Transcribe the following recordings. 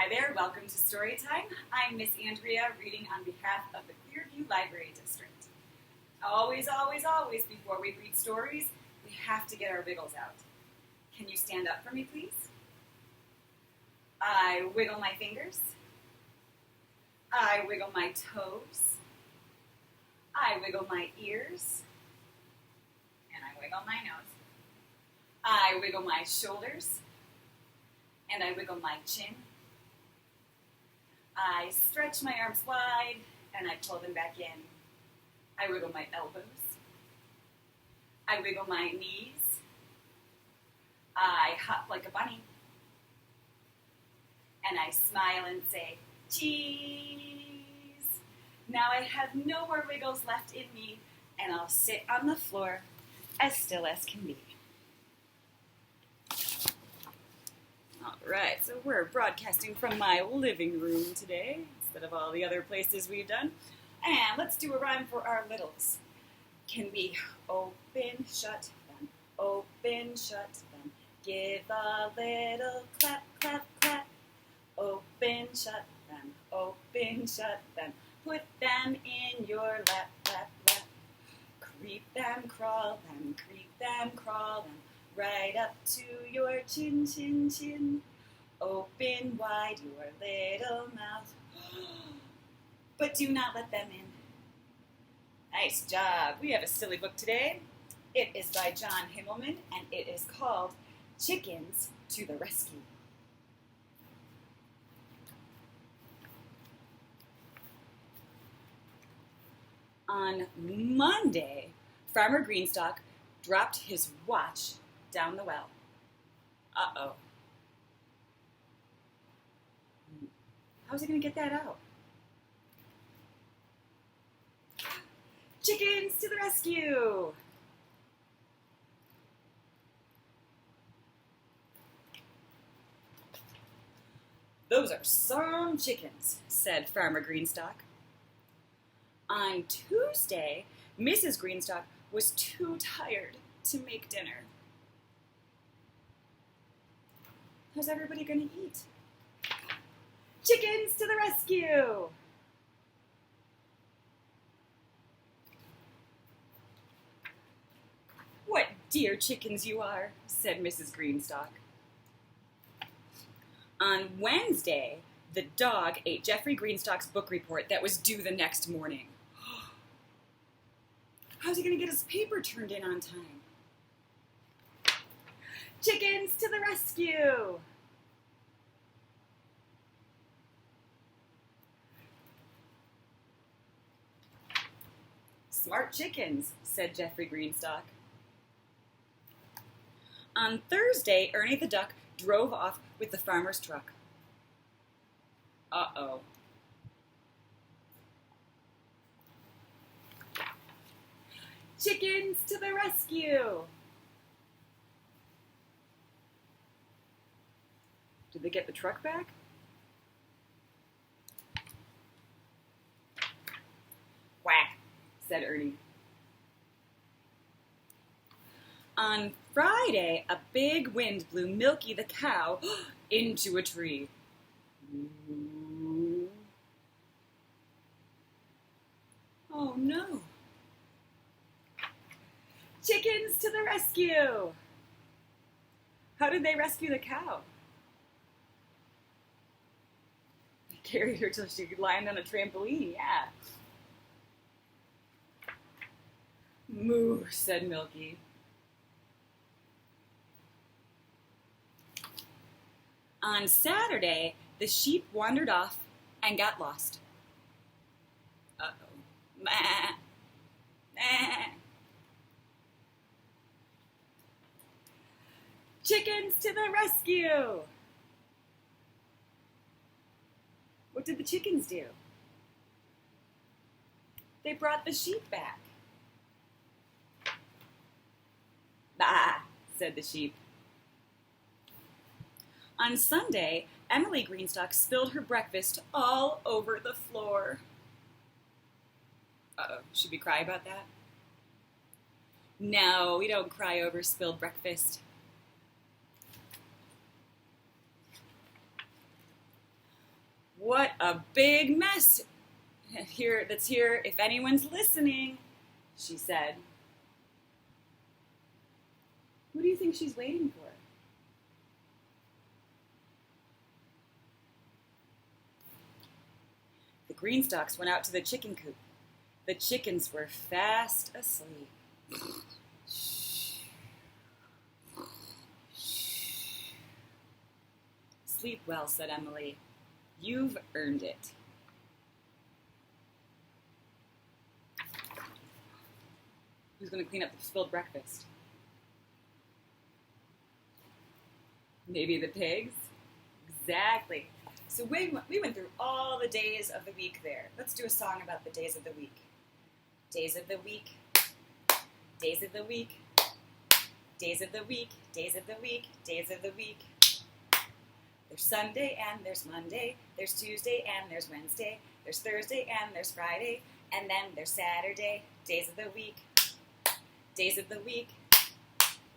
Hi there, welcome to Storytime. I'm Miss Andrea, reading on behalf of the Clearview Library District. Always, before we read stories, we have to get our wiggles out. Can you stand up for me, please? I wiggle my fingers. I wiggle my toes. I wiggle my ears. And I wiggle my nose. I wiggle my shoulders. And I wiggle my chin. I stretch my arms wide, and I pull them back in. I wiggle my elbows. I wiggle my knees. I hop like a bunny. And I smile and say, cheese. Now I have no more wiggles left in me, and I'll sit on the floor as still as can be. All right, so we're broadcasting from my living room today, instead of all the other places we've done. And let's do a rhyme for our littles. Can we open, shut, them, open, shut, them, give a little clap, clap, clap. Open, shut them, open, shut them, put them in your lap, lap, lap. Creep them, crawl them, right up to your chin, chin, chin. Open wide your little mouth, but do not let them in. Nice job. We have a silly book today. It is by John Himmelman, and it is called Chickens to the Rescue. On Monday, Farmer Greenstock dropped his watch down the well. Uh-oh. How's he going to get that out? Chickens to the rescue! Those are some chickens, said Farmer Greenstock. On Tuesday, Mrs. Greenstock was too tired to make dinner. How's everybody going to eat? Chickens to the rescue! What dear chickens you are, said Mrs. Greenstock. On Wednesday, the dog ate Jeffrey Greenstock's book report that was due the next morning. How's he going to get his paper turned in on time? Chickens to the rescue! Smart chickens, said Jeffrey Greenstock. On Thursday, Ernie the duck drove off with the farmer's truck. Uh-oh. Chickens to the rescue! Did they get the truck back? Quack, said Ernie. On Friday, a big wind blew Milky the cow into a tree. Oh no! Chickens to the rescue! How did they rescue the cow? They carried her till she could land on a trampoline, yeah. Moo, said Milky. On Saturday, the sheep wandered off and got lost. Uh-oh. Meh. Meh. Chickens to the rescue! What did the chickens do? They brought the sheep back. Bah, said the sheep. On Sunday, Emily Greenstock spilled her breakfast all over the floor. Uh-oh, should we cry about that? No, we don't cry over spilled breakfast. What a big mess that's here if anyone's listening, she said. Who do you think she's waiting for? The greenstalks went out to the chicken coop. The chickens were fast asleep. Sleep well, said Emily. You've earned it. Who's going to clean up the spilled breakfast? Maybe the pigs? Exactly. So we went through all the days of the week there. Let's do a song about the days of the week. Days of the week. Days of the week. Days of the week. Days of the week. Days of the week. There's Sunday and there's Monday. There's Tuesday and there's Wednesday. There's Thursday and there's Friday. And then there's Saturday. Days of the week. Days of the week.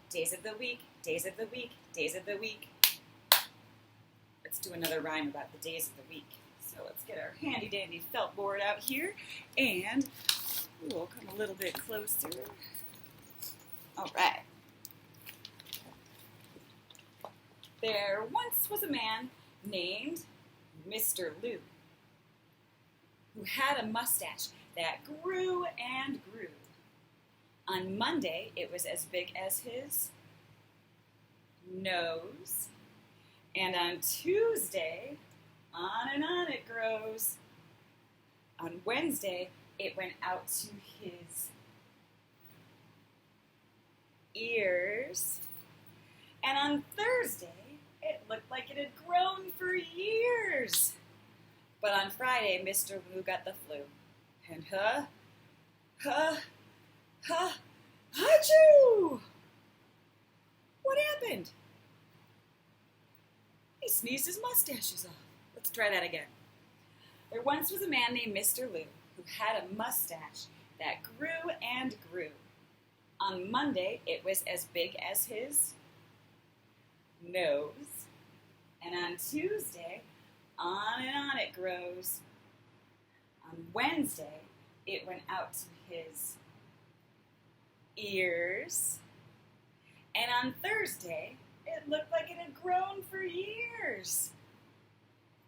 Days of the week. Days of the week. Days of the week. Let's do another rhyme about the days of the week. So let's get our handy dandy felt board out here. And we'll come a little bit closer. All right. There once was a man named Mr. Lou who had a mustache that grew and grew. On Monday, it was as big as his nose. And on Tuesday, on and on it grows. On Wednesday, it went out to his ears. And on Thursday, it looked like it had grown for years. But on Friday, Mr. Lou got the flu. And achoo! What happened? He sneezed his mustaches off. Let's try that again. There once was a man named Mr. Lou who had a mustache that grew and grew. On Monday, it was as big as his nose. And on Tuesday, on and on it grows. On Wednesday, it went out to his ears. And on Thursday, it looked like it had grown for years.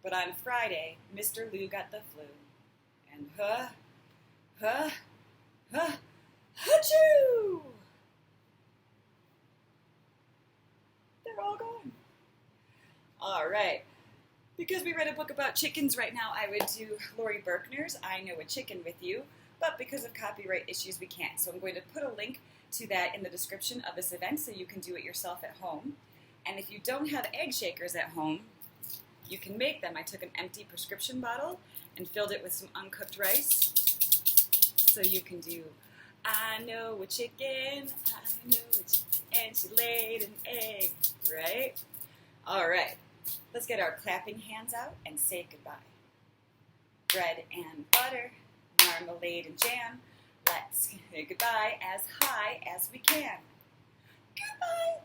But on Friday, Mr. Lou got the flu. And achoo! They're all gone. All right. Because we read a book about chickens right now, I would do Lori Berkner's I Know a Chicken with you, but because of copyright issues, we can't. So I'm going to put a link to that in the description of this event so you can do it yourself at home. And if you don't have egg shakers at home, you can make them. I took an empty prescription bottle and filled it with some uncooked rice. So you can do, I know a chicken, and she laid an egg, right? All right. Let's get our clapping hands out and say goodbye. Bread and butter, marmalade and jam. Let's say goodbye as high as we can. Goodbye.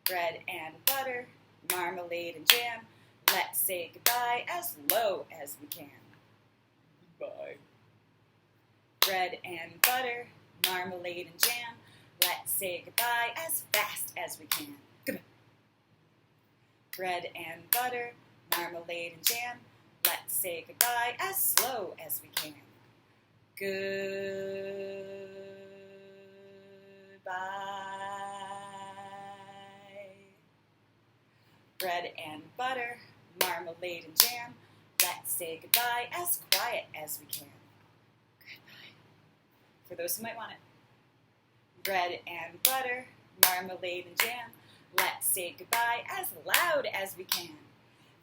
Bread and butter, marmalade and jam. Let's say goodbye as low as we can. Goodbye. Bread and butter, marmalade and jam. Let's say goodbye as fast as we can. Goodbye. Bread and butter, marmalade and jam. Let's say goodbye as slow as we can. Goodbye. Bread and butter, marmalade and jam. Let's say goodbye as quiet as we can. Goodbye. For those who might want it. Bread and butter, marmalade and jam. Let's say goodbye as loud as we can.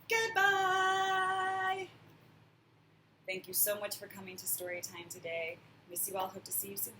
Goodbye! Thank you so much for coming to Storytime today. Miss you all. Hope to see you soon.